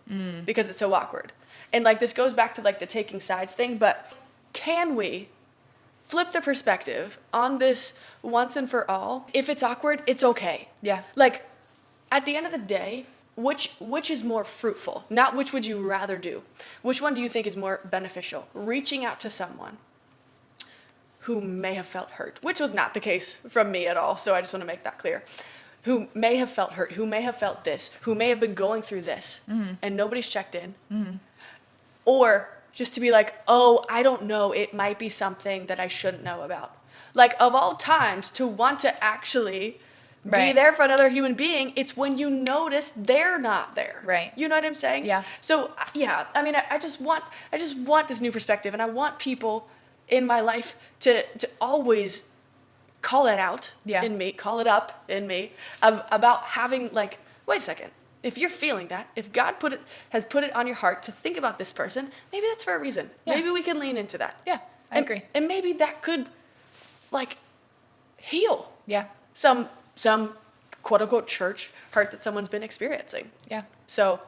because it's so awkward. And like this goes back to like the taking sides thing, but can we flip the perspective on this once and for all? If it's awkward, it's okay. Yeah. Like at the end of the day, which is more fruitful? Not which would you rather do. Which one do you think is more beneficial? Reaching out to someone who may have felt hurt, which was not the case from me at all, so I just want to make that clear. Who may have felt hurt, who may have felt this, who may have been going through this, and nobody's checked in. Or just to be like, oh, I don't know, it might be something that I shouldn't know about. Like, of all times, to want to actually be there for another human being, it's when you notice they're not there. Right. You know what I'm saying? Yeah. So, yeah, I mean, I just want this new perspective, and I want people in my life to always call it out in me, call it up in me, about having like, wait a second, if you're feeling that, if God has put it on your heart to think about this person, maybe that's for a reason. Yeah. Maybe we can lean into that. Yeah, I agree. And maybe that could like heal some quote unquote church hurt that someone's been experiencing. Yeah. So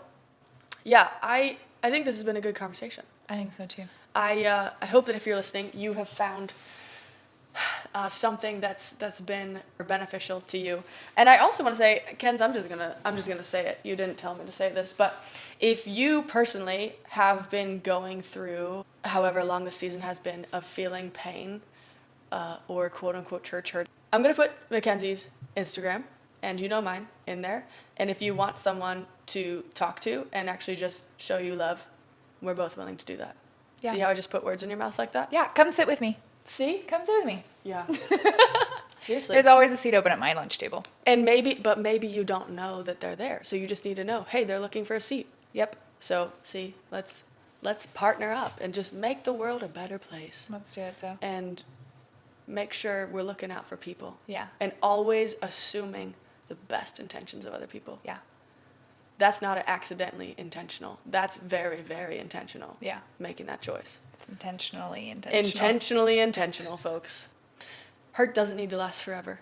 yeah, I think this has been a good conversation. I think so too. I hope that if you're listening, you have found something that's been beneficial to you. And I also want to say, Kenz, I'm just gonna say it. You didn't tell me to say this, but if you personally have been going through however long the season has been of feeling pain or quote unquote church hurt, I'm gonna put Mackenzie's Instagram and mine in there. And if you want someone to talk to and actually just show you love, we're both willing to do that. Yeah. See how I just put words in your mouth like that? Yeah, come sit with me. See? Come sit with me. Yeah. Seriously. There's always a seat open at my lunch table. And maybe you don't know that they're there. So you just need to know, hey, they're looking for a seat. Yep. So see, let's partner up and just make the world a better place. Let's do it, so. And make sure we're looking out for people. Yeah. And always assuming the best intentions of other people. Yeah. That's not accidentally intentional. That's very, very intentional. Yeah. Making that choice. It's intentionally intentional. Intentionally intentional, folks. Hurt doesn't need to last forever.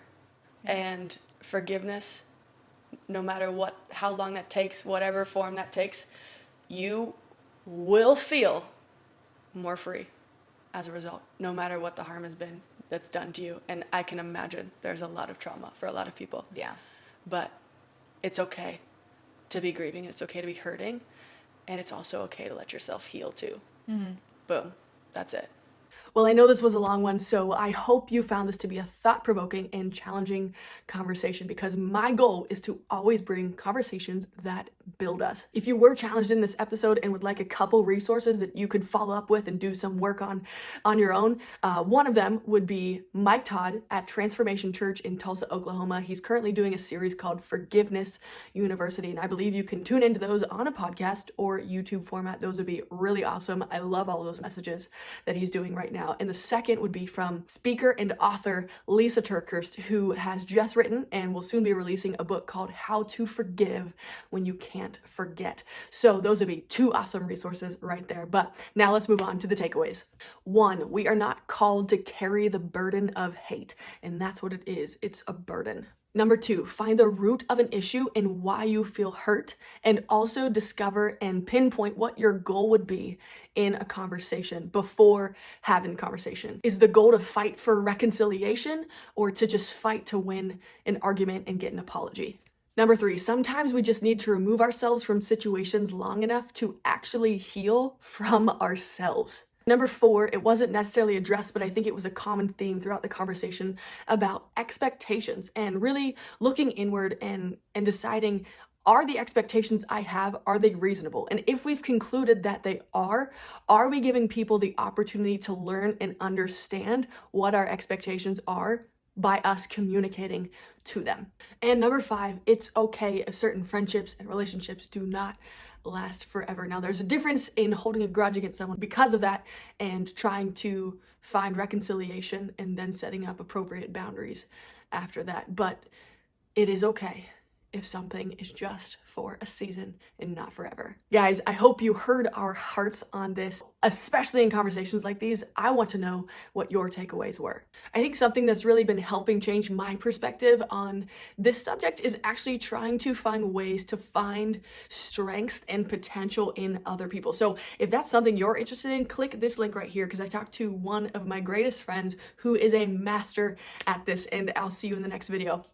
Yeah. And forgiveness, no matter how long that takes, whatever form that takes, you will feel more free as a result, no matter what the harm has been that's done to you. And I can imagine there's a lot of trauma for a lot of people. Yeah. But it's okay to be grieving, it's okay to be hurting, and it's also okay to let yourself heal too. Mm-hmm. Boom. That's it. Well, I know this was a long one, so I hope you found this to be a thought-provoking and challenging conversation, because my goal is to always bring conversations that build us. If you were challenged in this episode and would like a couple resources that you could follow up with and do some work on your own, one of them would be Mike Todd at Transformation Church in Tulsa, Oklahoma. He's currently doing a series called Forgiveness University, and I believe you can tune into those on a podcast or YouTube format. Those would be really awesome. I love all those messages that he's doing right now. And the second would be from speaker and author Lisa Turkhurst, who has just written and will soon be releasing a book called How to Forgive When You Can't Forget. So those would be two awesome resources right there. But now let's move on to the takeaways. 1, we are not called to carry the burden of hate, and that's what it is. It's a burden. Number 2, find the root of an issue and why you feel hurt, and also discover and pinpoint what your goal would be in a conversation before having a conversation. Is the goal to fight for reconciliation or to just fight to win an argument and get an apology? Number 3, sometimes we just need to remove ourselves from situations long enough to actually heal from ourselves. Number 4, it wasn't necessarily addressed, but I think it was a common theme throughout the conversation about expectations and really looking inward and deciding, are the expectations I have, are they reasonable? And if we've concluded that they are we giving people the opportunity to learn and understand what our expectations are by us communicating to them? And number 5, it's okay if certain friendships and relationships do not last forever. Now, there's a difference in holding a grudge against someone because of that and trying to find reconciliation and then setting up appropriate boundaries after that. But it is okay if something is just for a season and not forever. Guys, I hope you heard our hearts on this, especially in conversations like these. I want to know what your takeaways were. I think something that's really been helping change my perspective on this subject is actually trying to find ways to find strengths and potential in other people. So if that's something you're interested in, click this link right here, because I talked to one of my greatest friends who is a master at this, and I'll see you in the next video.